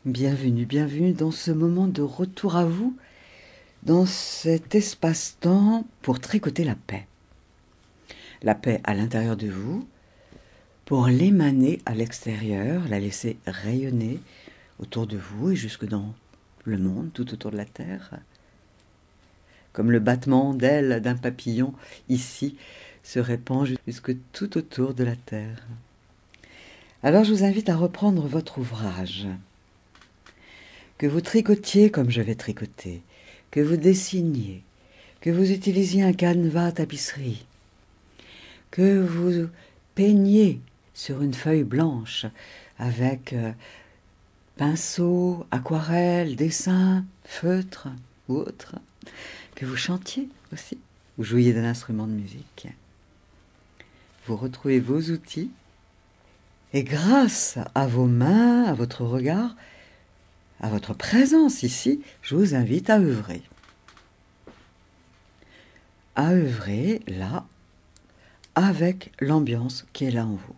Bienvenue, bienvenue dans ce moment de retour à vous, dans cet espace-temps pour tricoter la paix. La paix à l'intérieur de vous, pour l'émaner à l'extérieur, la laisser rayonner autour de vous et jusque dans le monde, tout autour de la Terre. Comme le battement d'ailes d'un papillon ici se répand jusque tout autour de la Terre. Alors je vous invite à reprendre votre ouvrage. Que vous tricotiez comme je vais tricoter, que vous dessiniez, que vous utilisiez un canevas à tapisserie, que vous peigniez sur une feuille blanche avec pinceau, aquarelle, dessin, feutre ou autre, que vous chantiez aussi, vous jouiez d'un instrument de musique. Vous retrouvez vos outils et grâce à vos mains, à votre regard, à votre présence ici, je vous invite à œuvrer. À œuvrer là, avec l'ambiance qui est là en vous.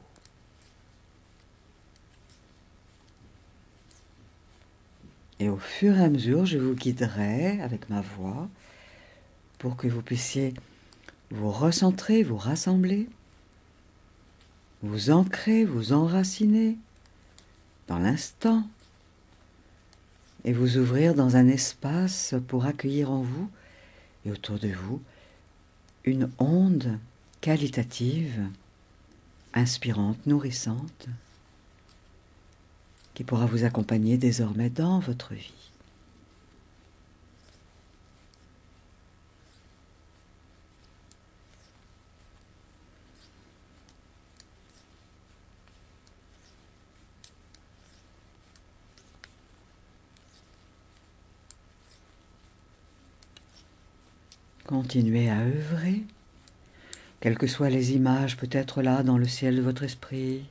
Et au fur et à mesure, je vous guiderai avec ma voix pour que vous puissiez vous recentrer, vous rassembler, vous ancrer, vous enraciner dans l'instant et vous ouvrir dans un espace pour accueillir en vous et autour de vous une onde qualitative, inspirante, nourrissante, qui pourra vous accompagner désormais dans votre vie. Continuez à œuvrer, quelles que soient les images peut-être là dans le ciel de votre esprit,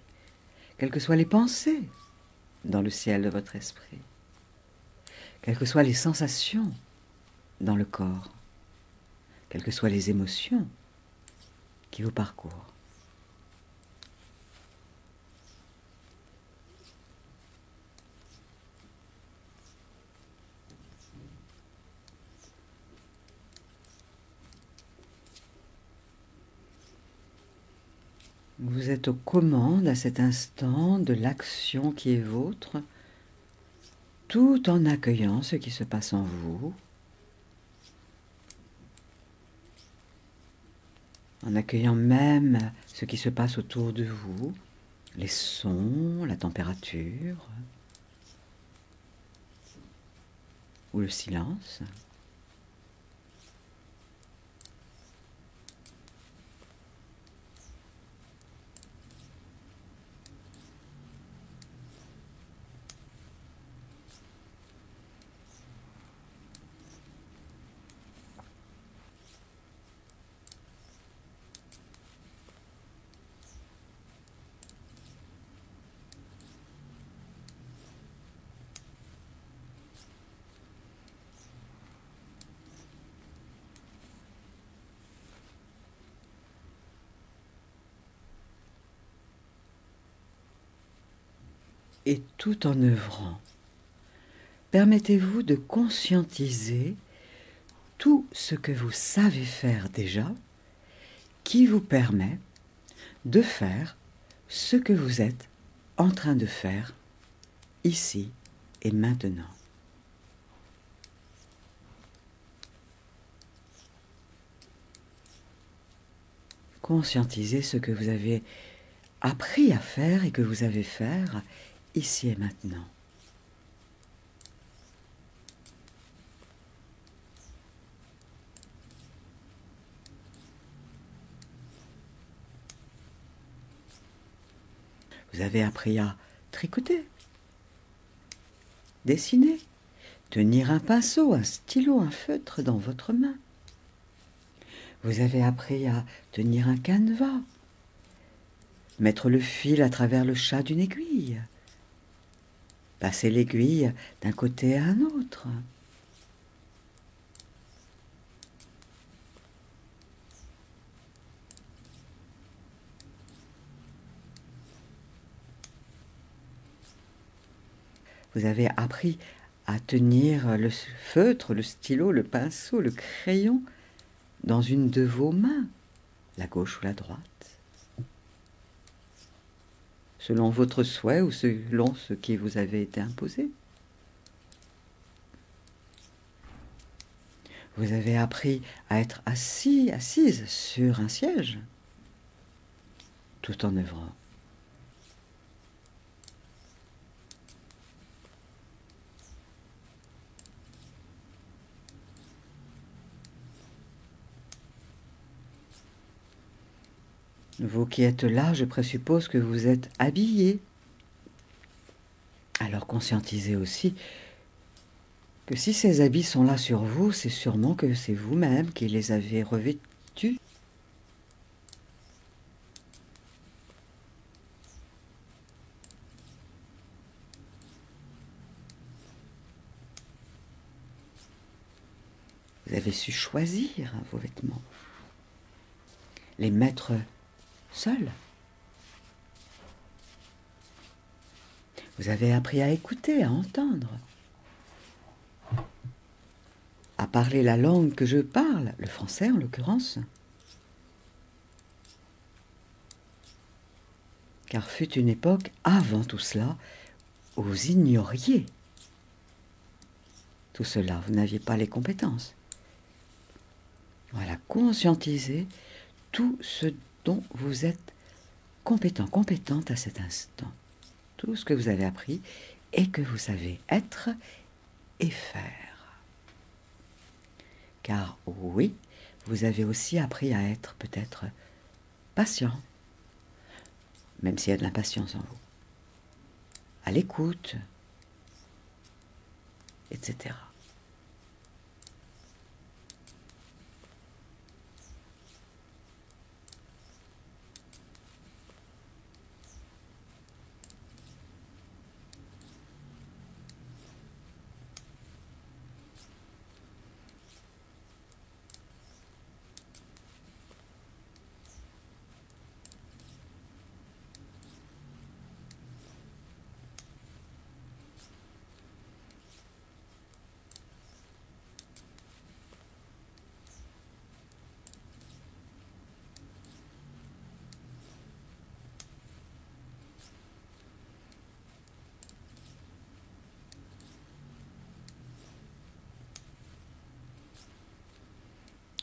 quelles que soient les pensées dans le ciel de votre esprit, quelles que soient les sensations dans le corps, quelles que soient les émotions qui vous parcourent. Vous êtes aux commandes à cet instant de l'action qui est vôtre, tout en accueillant ce qui se passe en vous, en accueillant même ce qui se passe autour de vous, les sons, la température ou le silence. Et tout en œuvrant, permettez-vous de conscientiser tout ce que vous savez faire déjà, qui vous permet de faire ce que vous êtes en train de faire ici et maintenant. Conscientisez ce que vous avez appris à faire et que vous avez faire ici et maintenant. Vous avez appris à tricoter, dessiner, tenir un pinceau, un stylo, un feutre dans votre main. Vous avez appris à tenir un canevas, mettre le fil à travers le chat d'une aiguille, passer l'aiguille d'un côté à un autre. Vous Vous avez appris à tenir le feutre, le stylo, le pinceau, le crayon dans une de vos mains, la gauche ou la droite, selon votre souhait ou selon ce qui vous avait été imposé. Vous avez appris à être assise sur un siège, tout en œuvrant. Vous qui êtes là, je présuppose que vous êtes habillé. Alors conscientisez aussi que si ces habits sont là sur vous, c'est sûrement que c'est vous-même qui les avez revêtus. Vous avez su choisir vos vêtements, les mettre seuls. Vous avez appris à écouter, à entendre, à parler la langue que je parle, le français en l'occurrence. Car fut une époque, avant tout cela, où vous ignoriez tout cela, vous n'aviez pas les compétences. Voilà, conscientisez tout ce dont vous êtes compétent, compétente à cet instant. Tout ce que vous avez appris et que vous savez être et faire. Car oui, vous avez aussi appris à être peut-être patient, même s'il y a de l'impatience en vous, à l'écoute, etc.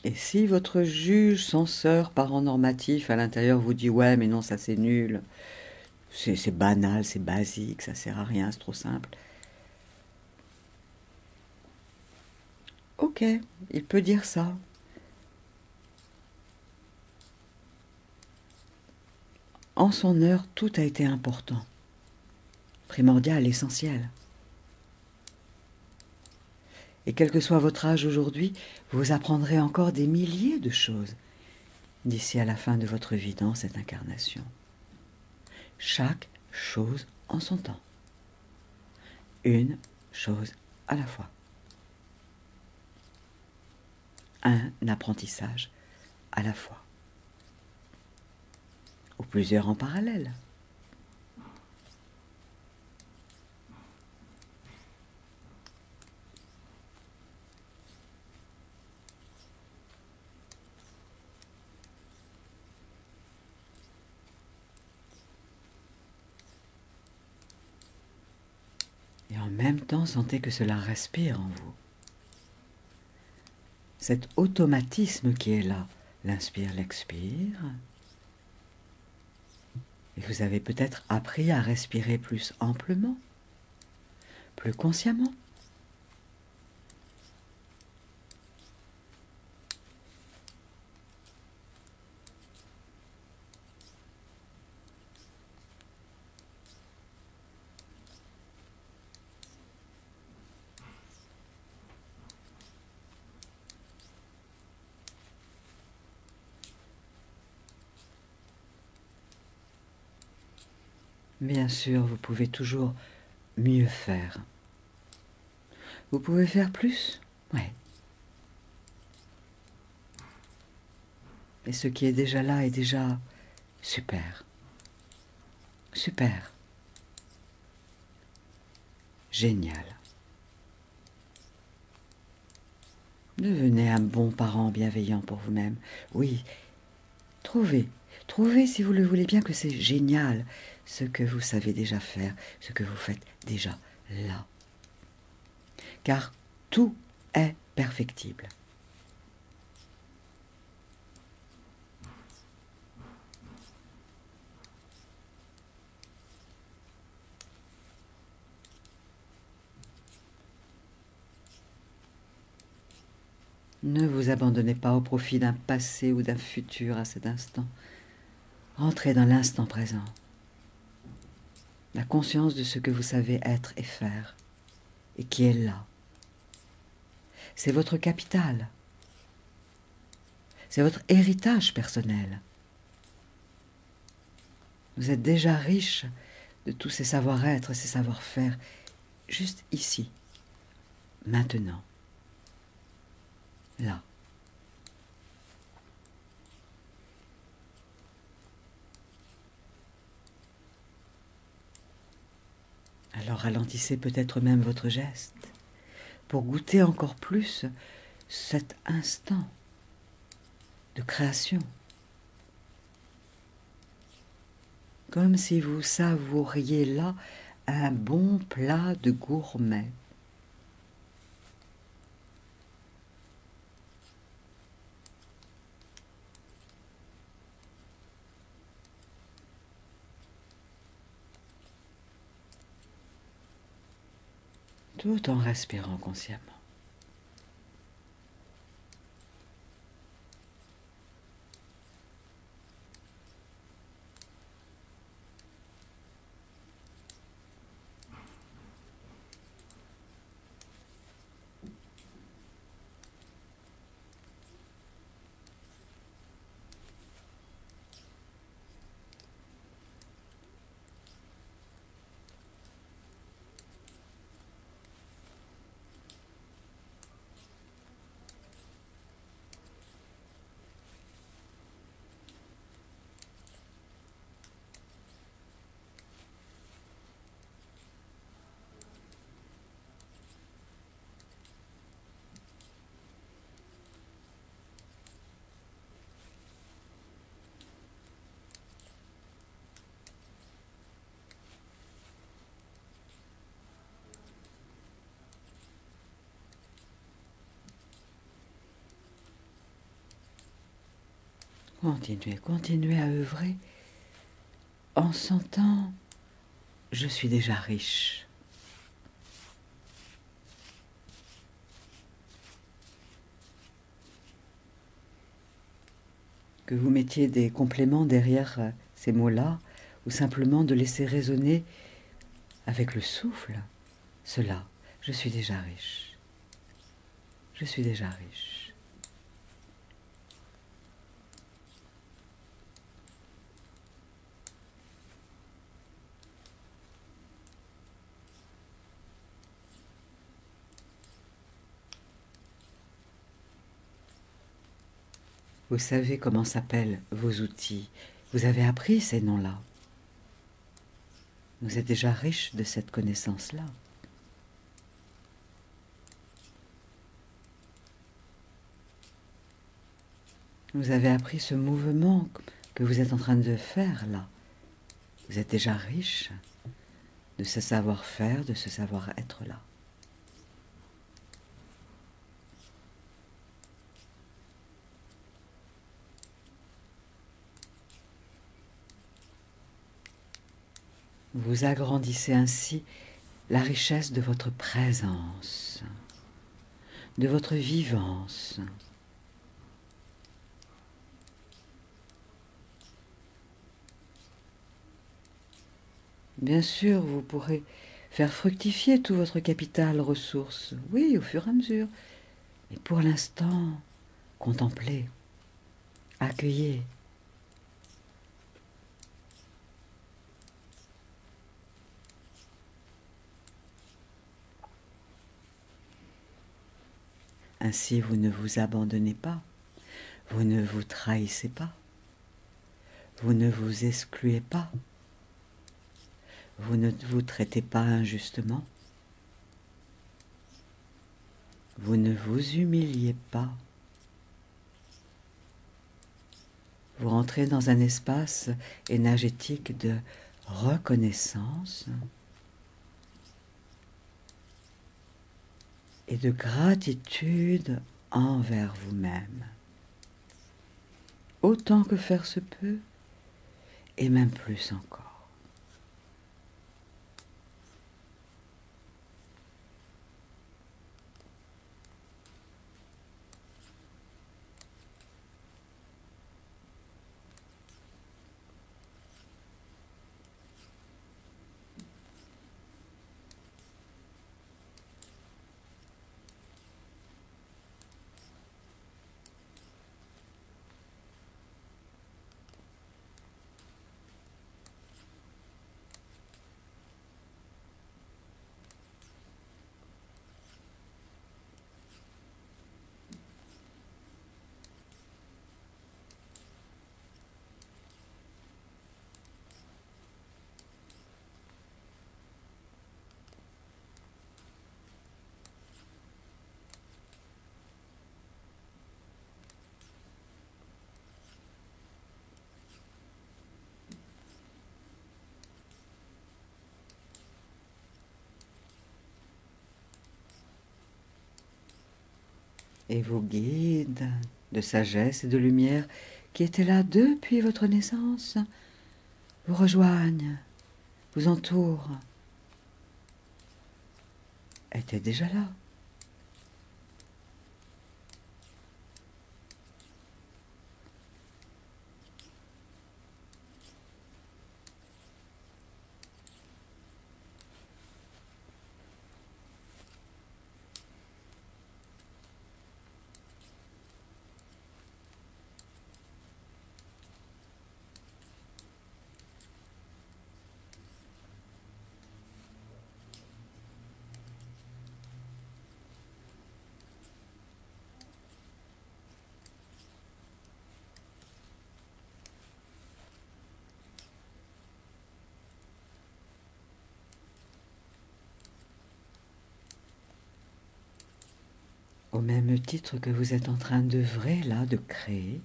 Et si votre juge, censeur, parent normatif à l'intérieur vous dit « ouais, mais non, ça c'est nul, c'est banal, c'est basique, ça sert à rien, c'est trop simple », ok, il peut dire ça. En son heure, tout a été important, primordial, essentiel. Et quel que soit votre âge aujourd'hui, vous apprendrez encore des milliers de choses d'ici à la fin de votre vie dans cette incarnation. Chaque chose en son temps. Une chose à la fois. Un apprentissage à la fois. Ou plusieurs en parallèle. Et en même temps, sentez que cela respire en vous. Cet automatisme qui est là, l'inspire, l'expire. Et vous avez peut-être appris à respirer plus amplement, plus consciemment. Bien sûr, vous pouvez toujours mieux faire. Vous pouvez faire plus, ouais. Et ce qui est déjà là est déjà super. Super. Génial. Devenez un bon parent bienveillant pour vous-même. Oui, trouvez si vous le voulez bien que c'est génial ce que vous savez déjà faire, ce que vous faites déjà là. Car tout est perfectible. Ne vous abandonnez pas au profit d'un passé ou d'un futur à cet instant. Entrez dans l'instant présent. La conscience de ce que vous savez être et faire, et qui est là. C'est votre capital. C'est votre héritage personnel. Vous êtes déjà riche de tous ces savoir-être, ces savoir-faire, juste ici, maintenant, là. Alors ralentissez peut-être même votre geste pour goûter encore plus cet instant de création. Comme si vous savouriez là un bon plat de gourmet. Tout en respirant consciemment. Continuez à œuvrer en sentant « je suis déjà riche ». Que vous mettiez des compléments derrière ces mots-là, ou simplement de laisser résonner avec le souffle, cela, je suis déjà riche. Je suis déjà riche. Vous savez comment s'appellent vos outils. Vous avez appris ces noms-là. Vous êtes déjà riche de cette connaissance-là. Vous avez appris ce mouvement que vous êtes en train de faire là. Vous êtes déjà riche de ce savoir-faire, de ce savoir-être là. Vous agrandissez ainsi la richesse de votre présence, de votre vivance. Bien sûr, vous pourrez faire fructifier tout votre capital ressources, oui, au fur et à mesure. Mais pour l'instant, contemplez, accueillez. Ainsi, vous ne vous abandonnez pas, vous ne vous trahissez pas, vous ne vous excluez pas, vous ne vous traitez pas injustement. Vous ne vous humiliez pas. Vous rentrez dans un espace énergétique de reconnaissance et de gratitude envers vous-même, autant que faire se peut, et même plus encore. Et vos guides de sagesse et de lumière qui étaient là depuis votre naissance vous rejoignent, vous entourent, étaient déjà là. Au même titre que vous êtes en train d'œuvrer là, de créer,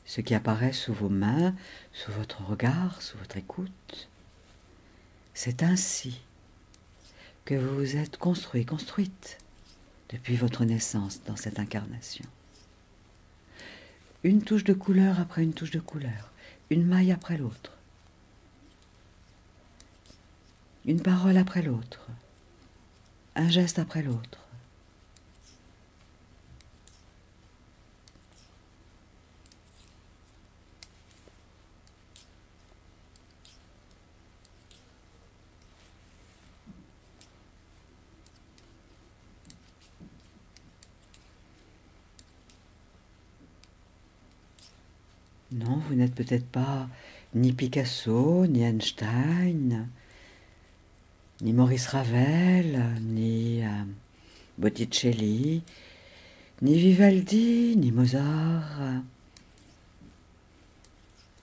ce qui apparaît sous vos mains, sous votre regard, sous votre écoute, c'est ainsi que vous vous êtes construit, construite depuis votre naissance dans cette incarnation. Une touche de couleur après une touche de couleur, une maille après l'autre, une parole après l'autre, un geste après l'autre. Non, vous n'êtes peut-être pas ni Picasso, ni Einstein, ni Maurice Ravel, ni Botticelli, ni Vivaldi, ni Mozart,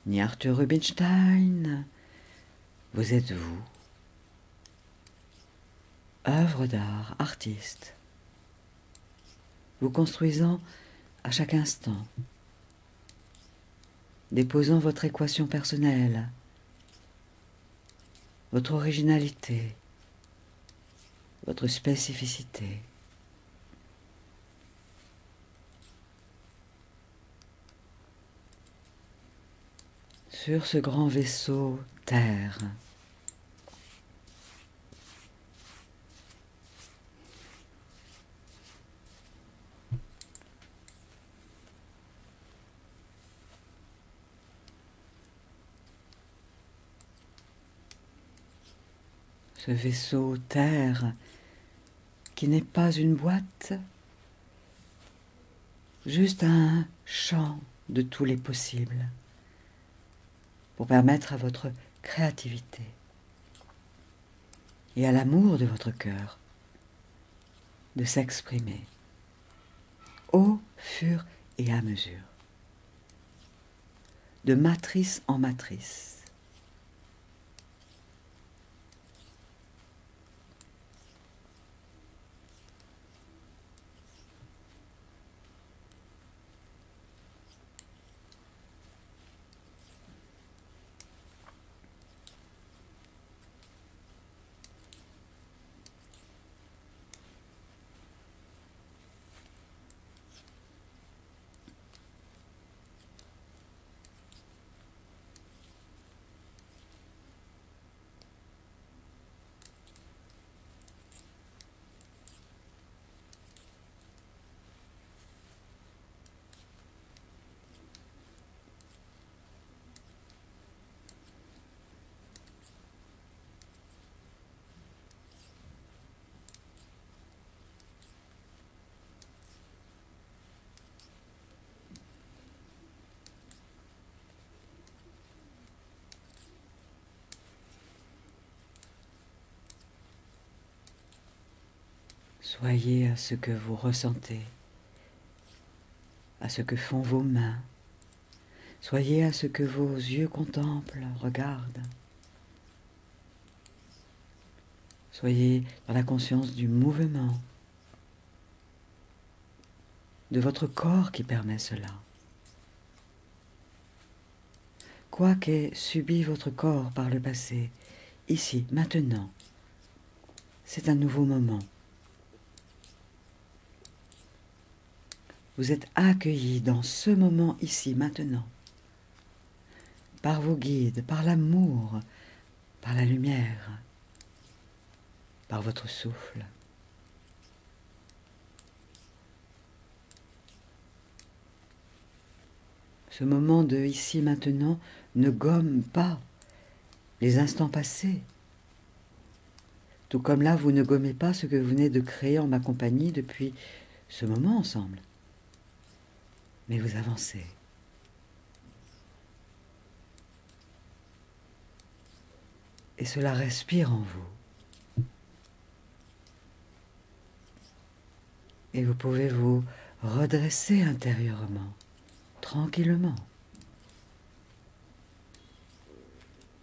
ni Arthur Rubinstein. Vous êtes vous, œuvre d'art, artiste, vous construisant à chaque instant, déposant votre équation personnelle, votre originalité, votre spécificité. Sur ce grand vaisseau Terre. Ce vaisseau Terre qui n'est pas une boîte, juste un champ de tous les possibles pour permettre à votre créativité et à l'amour de votre cœur de s'exprimer au fur et à mesure, de matrice en matrice. Soyez à ce que vous ressentez, à ce que font vos mains. Soyez à ce que vos yeux contemplent, regardent. Soyez dans la conscience du mouvement, de votre corps qui permet cela. Quoi qu'ait subi votre corps par le passé, ici, maintenant, c'est un nouveau moment. Vous êtes accueillis dans ce moment ici, maintenant, par vos guides, par l'amour, par la lumière, par votre souffle. Ce moment de ici, maintenant, ne gomme pas les instants passés. Tout comme là, vous ne gommez pas ce que vous venez de créer en ma compagnie depuis ce moment ensemble. Mais vous avancez. Et cela respire en vous. Et vous pouvez vous redresser intérieurement, tranquillement,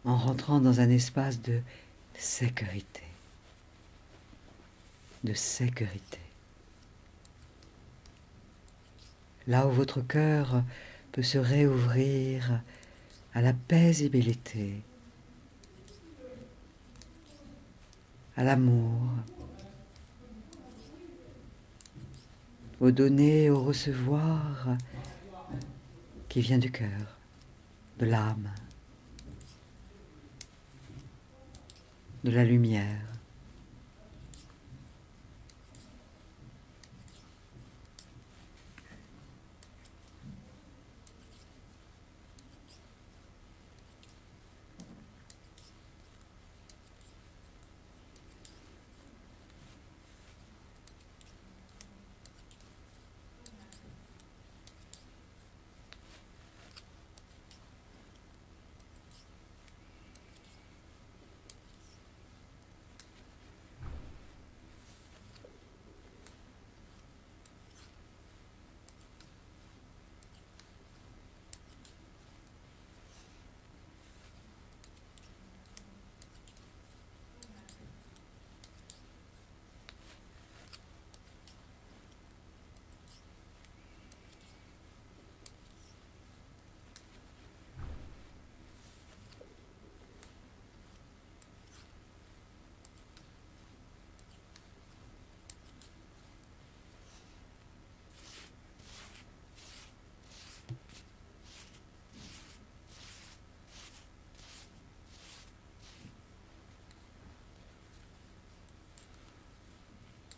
en rentrant dans un espace de sécurité. De sécurité. Là où votre cœur peut se réouvrir à la paisibilité, à l'amour, au donner, au recevoir qui vient du cœur, de l'âme, de la lumière.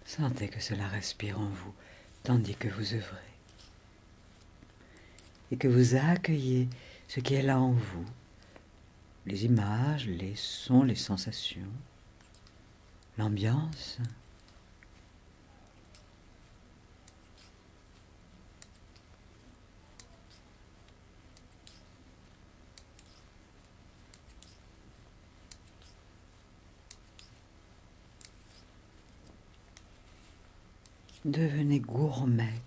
Sentez que cela respire en vous, tandis que vous œuvrez. Et que vous accueillez ce qui est là en vous. Les images, les sons, les sensations, l'ambiance. Devenez gourmet.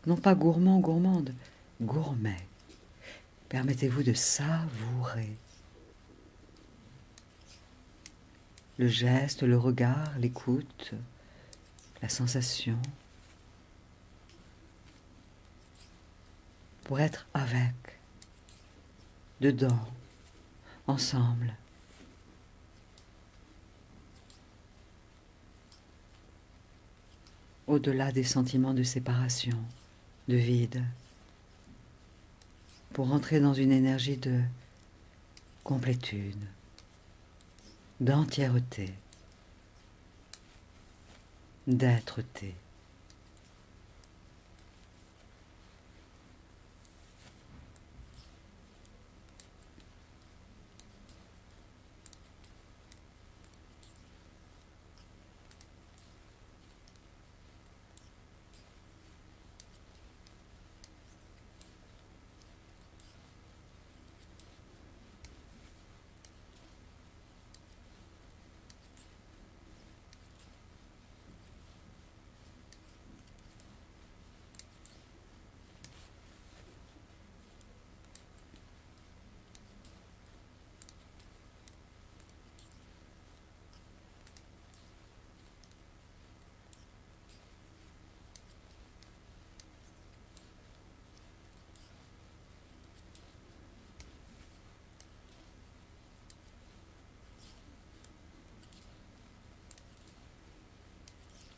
Non pas gourmand, gourmande, gourmet. Permettez-vous de savourer. Le geste, le regard, l'écoute, la sensation. Pour être avec, dedans, ensemble. Au-delà des sentiments de séparation, de vide, pour entrer dans une énergie de complétude, d'entièreté, d'être-té.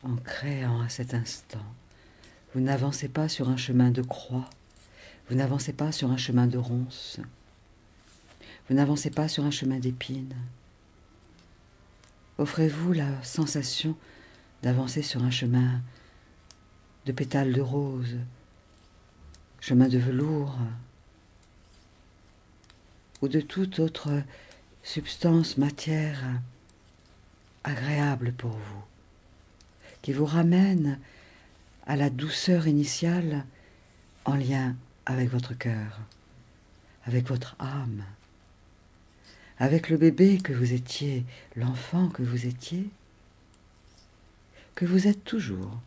en créant à cet instant. Vous n'avancez pas sur un chemin de croix, vous n'avancez pas sur un chemin de ronces, vous n'avancez pas sur un chemin d'épines. Offrez-vous la sensation d'avancer sur un chemin de pétales de rose, chemin de velours, ou de toute autre substance, matière agréable pour vous, qui vous ramène à la douceur initiale en lien avec votre cœur, avec votre âme, avec le bébé que vous étiez, l'enfant que vous étiez, que vous êtes toujours,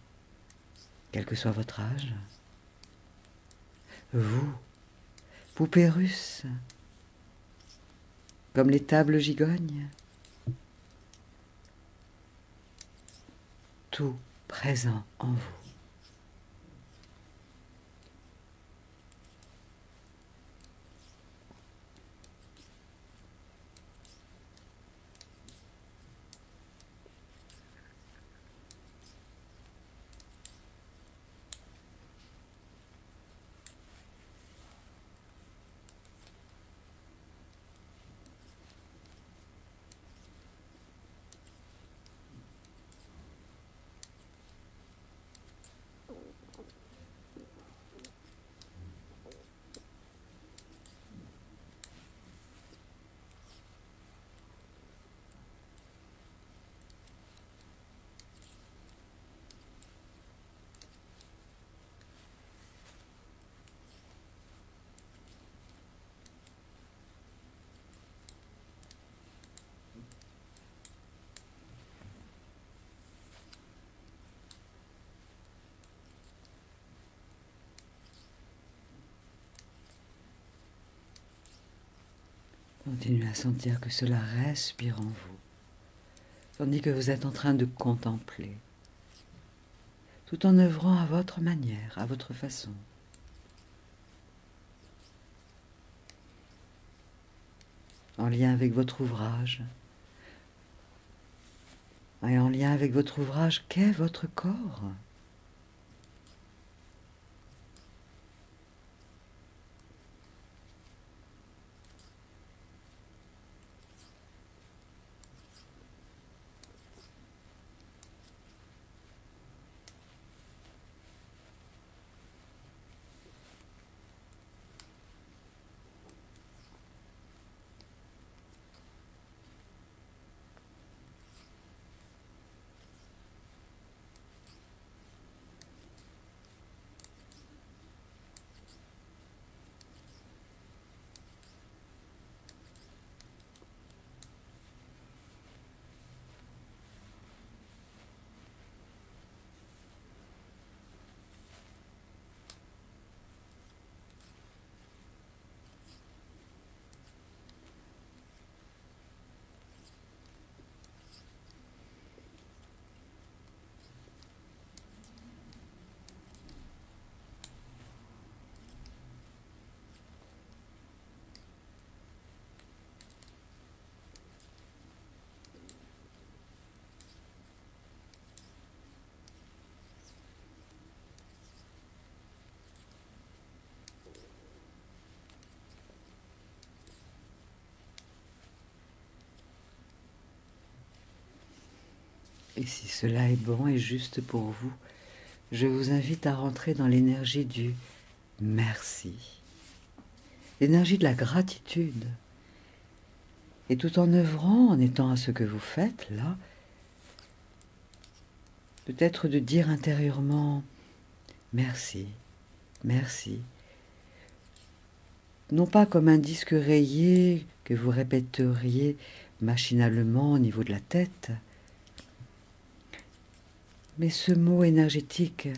quel que soit votre âge. Vous, poupée russe, comme les tables gigognes, tout présent en vous. Continuez à sentir que cela respire en vous, tandis que vous êtes en train de contempler, tout en œuvrant à votre manière, à votre façon. En lien avec votre ouvrage, et en lien avec votre ouvrage qu'est votre corps. Et si cela est bon et juste pour vous, je vous invite à rentrer dans l'énergie du merci, l'énergie de la gratitude. Et tout en œuvrant, en étant à ce que vous faites là, peut-être de dire intérieurement merci, merci. Non pas comme un disque rayé que vous répéteriez machinalement au niveau de la tête, mais ce mot énergétique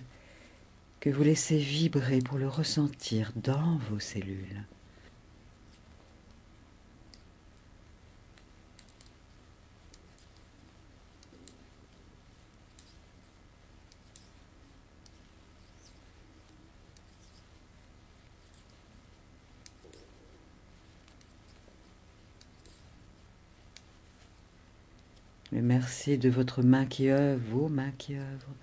que vous laissez vibrer pour le ressentir dans vos cellules. Le merci de votre main qui œuvre, vos mains qui œuvrent.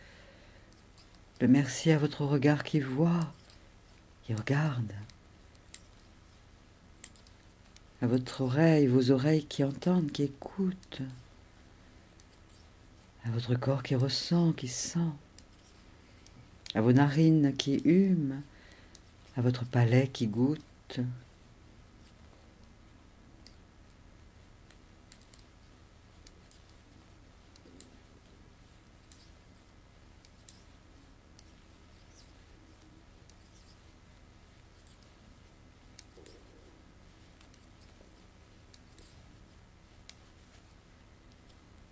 Le merci à votre regard qui voit, qui regarde. À votre oreille, vos oreilles qui entendent, qui écoutent. À votre corps qui ressent, qui sent. À vos narines qui hument. À votre palais qui goûte.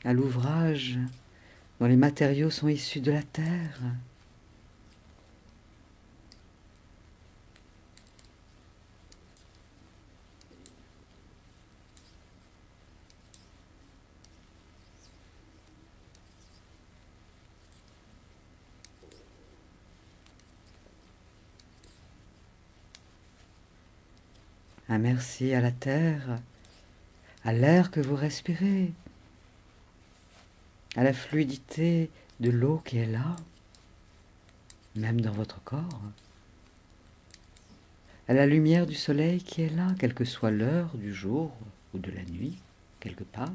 À l'ouvrage dont les matériaux sont issus de la terre. Un merci à la terre, à l'air que vous respirez, à la fluidité de l'eau qui est là, même dans votre corps, à la lumière du soleil qui est là, quelle que soit l'heure du jour ou de la nuit, quelque part.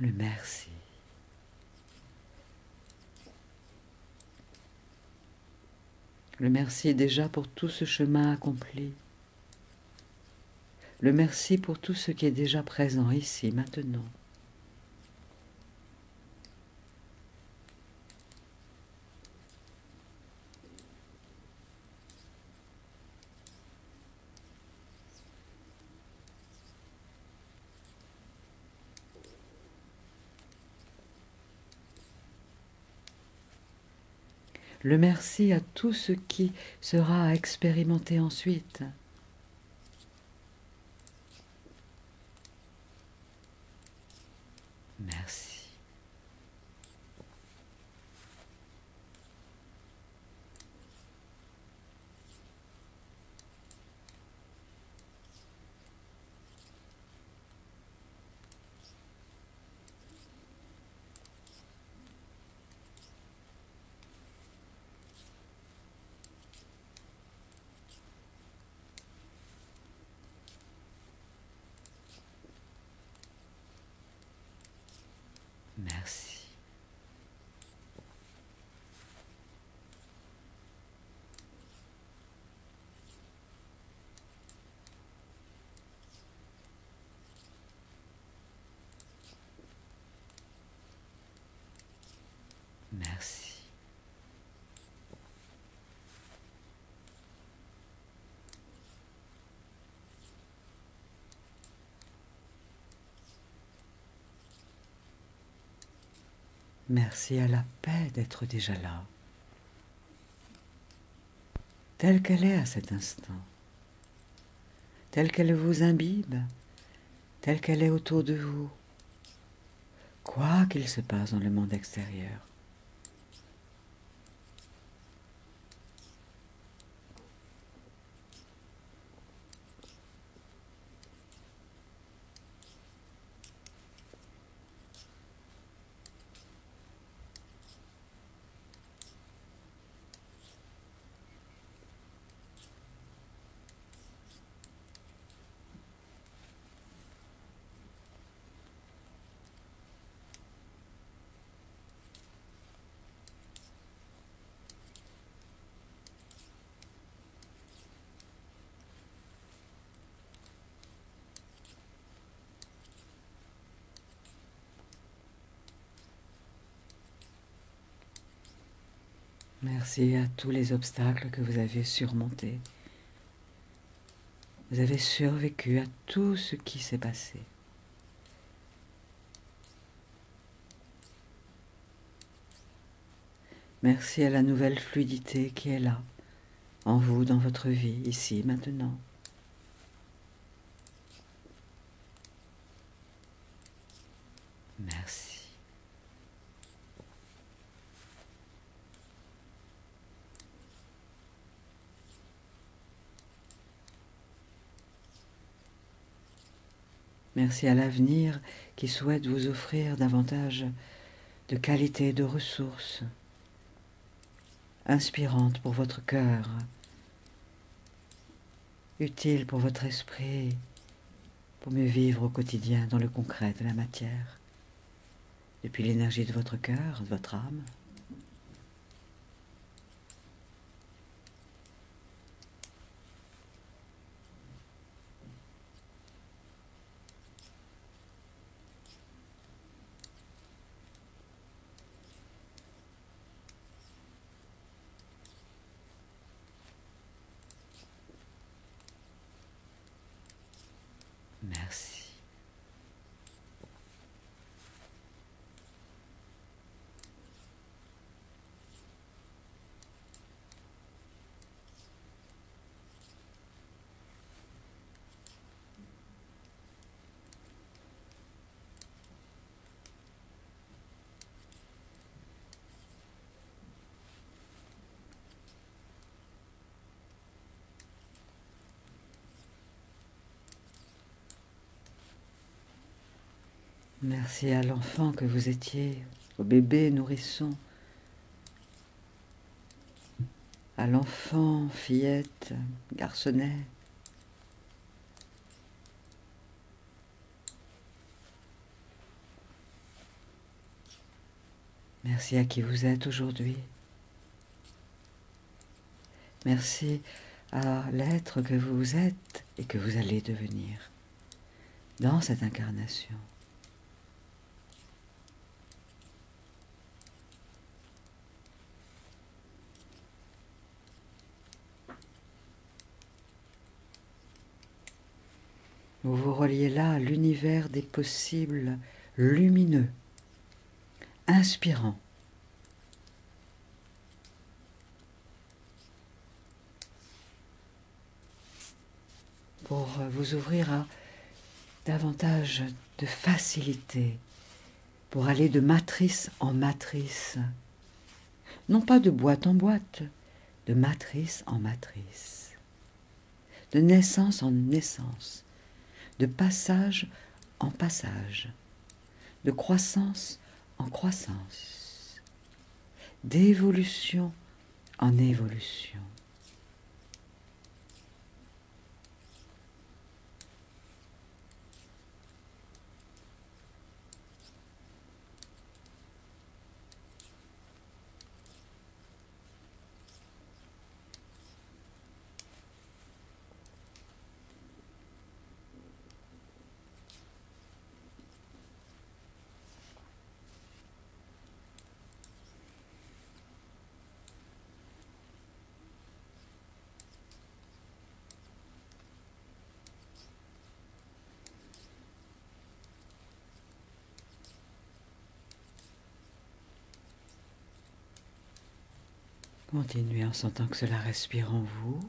Le merci. Le merci déjà pour tout ce chemin accompli. Le merci pour tout ce qui est déjà présent ici, maintenant. Le merci à tout ce qui sera à expérimenter ensuite. Merci. Merci. Merci. Merci à la paix d'être déjà là, telle qu'elle est à cet instant, telle qu'elle vous imbibe, telle qu'elle est autour de vous, quoi qu'il se passe dans le monde extérieur. Merci à tous les obstacles que vous avez surmontés. Vous avez survécu à tout ce qui s'est passé. Merci à la nouvelle fluidité qui est là, en vous, dans votre vie, ici, maintenant. Merci à l'avenir qui souhaite vous offrir davantage de qualité et de ressources inspirantes pour votre cœur, utiles pour votre esprit, pour mieux vivre au quotidien dans le concret de la matière, depuis l'énergie de votre cœur, de votre âme. Merci. Merci à l'enfant que vous étiez, au bébé nourrisson, à l'enfant, fillette, garçonnet. Merci à qui vous êtes aujourd'hui. Merci à l'être que vous êtes et que vous allez devenir dans cette incarnation. Vous vous reliez là à l'univers des possibles lumineux, inspirants. Pour vous ouvrir à davantage de facilité, pour aller de matrice en matrice. Non pas de boîte en boîte, de matrice en matrice, de naissance en naissance, de passage en passage, de croissance en croissance, d'évolution en évolution. Continuez en sentant que cela respire en vous.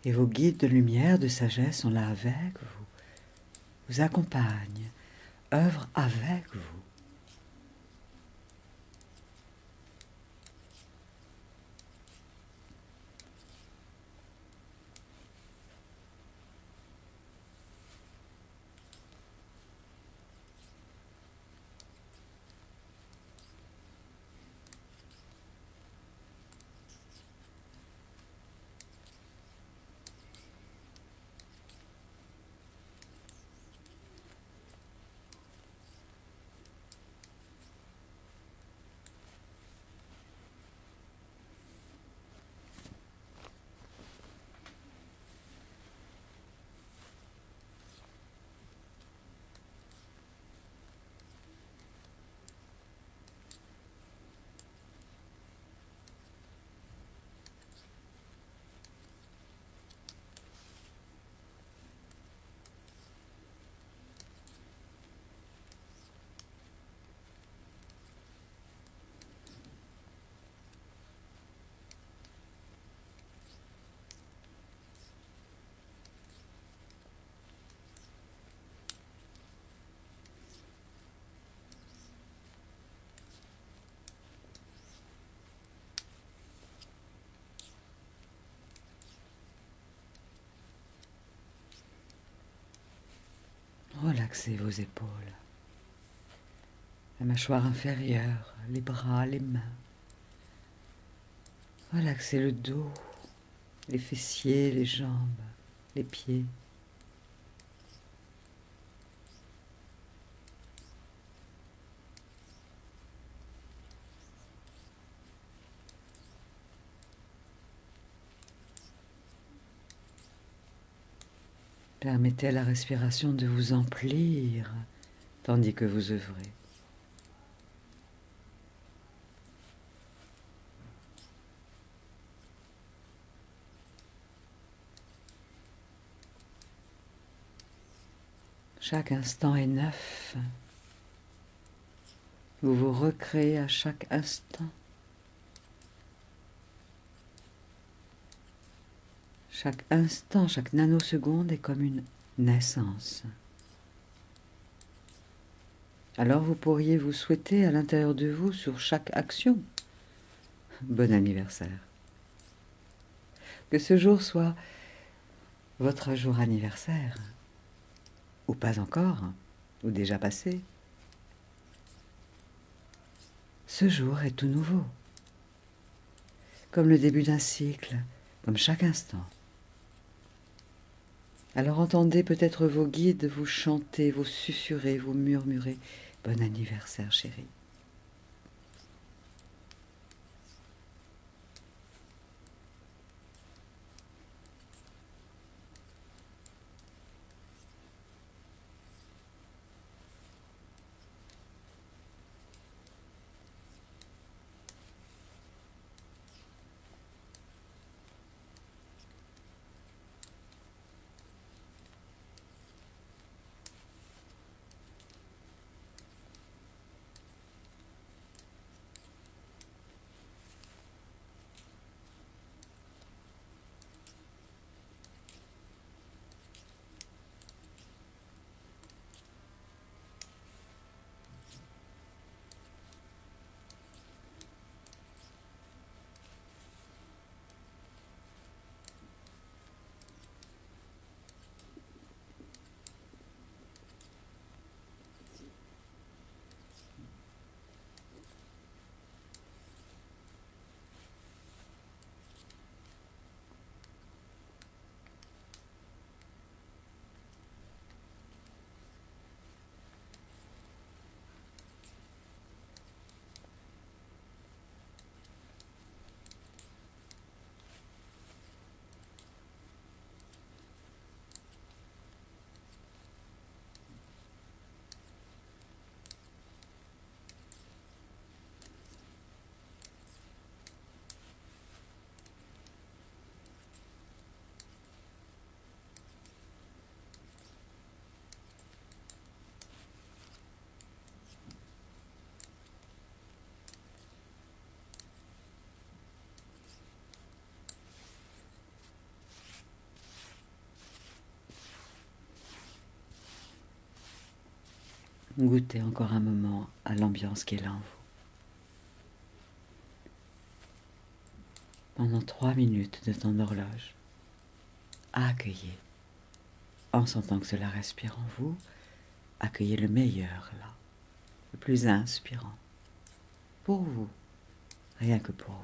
Et vos guides de lumière, de sagesse sont là avec vous, vous accompagnent, œuvrent avec vous. Relaxez vos épaules, la mâchoire inférieure, les bras, les mains. Relaxez le dos, les fessiers, les jambes, les pieds. Permettez à la respiration de vous emplir tandis que vous œuvrez. Chaque instant est neuf. Vous vous recréez à chaque instant. Chaque instant, chaque nanoseconde est comme une naissance. Alors vous pourriez vous souhaiter à l'intérieur de vous sur chaque action. Bon anniversaire. Que ce jour soit votre jour anniversaire. Ou pas encore, ou déjà passé. Ce jour est tout nouveau. Comme le début d'un cycle, comme chaque instant. Alors entendez peut-être vos guides vous chanter, vous susurrer, vous murmurer « Bon anniversaire chérie ». Goûtez encore un moment à l'ambiance qui est là en vous. Pendant 3 minutes de temps d'horloge, accueillez, en sentant que cela respire en vous, accueillez le meilleur là, le plus inspirant, pour vous, rien que pour vous.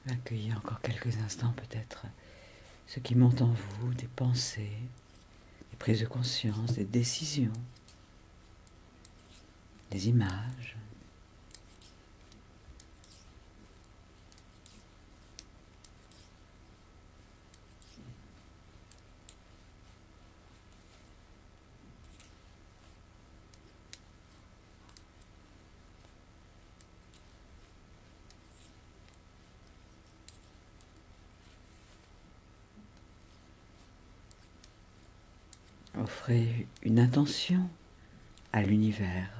Accueillez encore quelques instants peut-être ce qui monte en vous, des pensées, des prises de conscience, des décisions, des images. Offrez une intention à l'univers,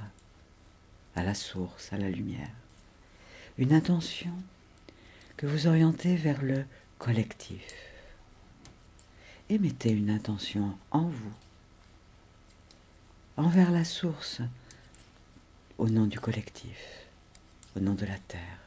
à la source, à la lumière. Une intention que vous orientez vers le collectif. Et mettez une intention en vous, envers la source, au nom du collectif, au nom de la Terre.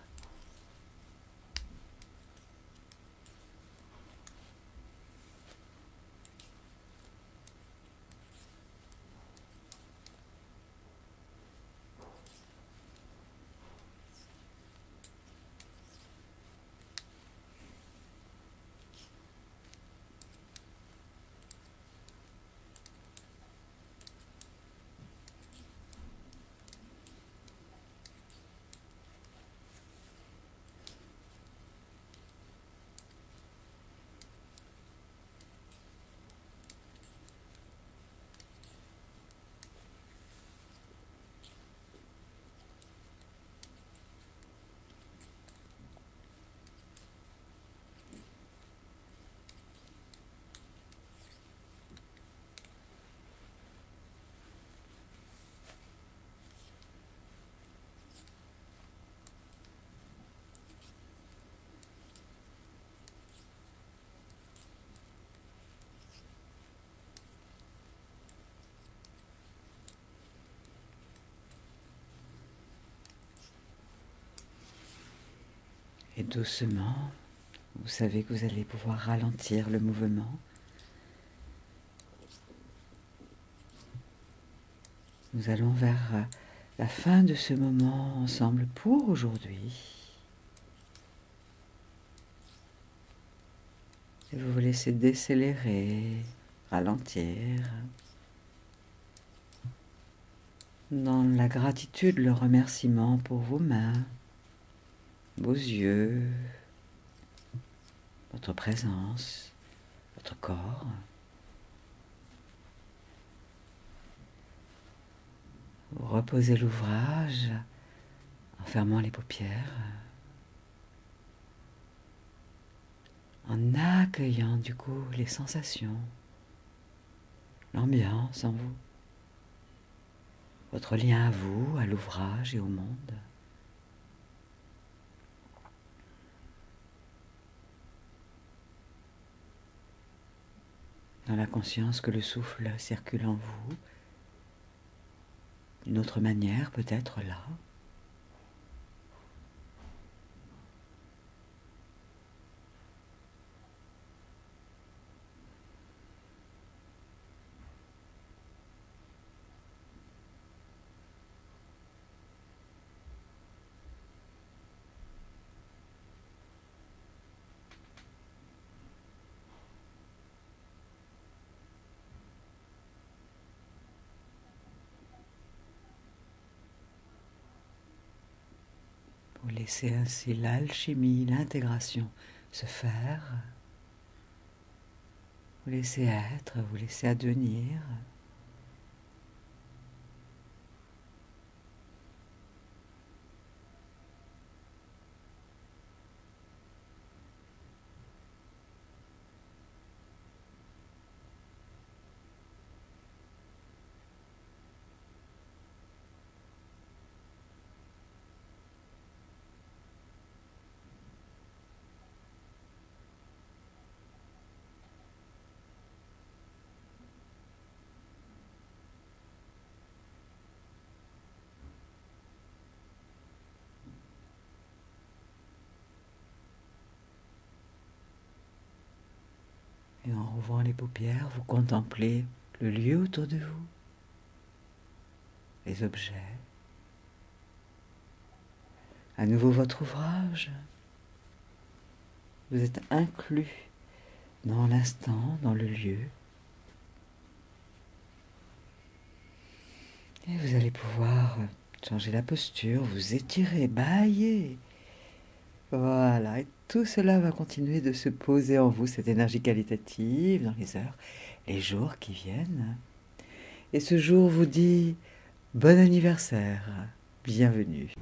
Et doucement, vous savez que vous allez pouvoir ralentir le mouvement. Nous allons vers la fin de ce moment ensemble pour aujourd'hui. Et vous vous laissez décélérer, ralentir. Dans la gratitude, le remerciement pour vos mains, vos yeux, votre présence, votre corps. Vous reposez l'ouvrage en fermant les paupières, en accueillant du coup les sensations, l'ambiance en vous, votre lien à vous, à l'ouvrage et au monde. Dans la conscience que le souffle circule en vous, d'une autre manière peut-être là. Vous laissez ainsi l'alchimie, l'intégration se faire. Vous laissez être, vous laissez advenir. Et en rouvrant les paupières, vous contemplez le lieu autour de vous, les objets, à nouveau votre ouvrage, Vous êtes inclus dans l'instant, dans le lieu. Et vous allez pouvoir changer la posture, vous étirer, bâiller. Voilà, et tout cela va continuer de se poser en vous, cette énergie qualitative, dans les heures, les jours qui viennent. Et ce jour vous dit bon anniversaire, bienvenue.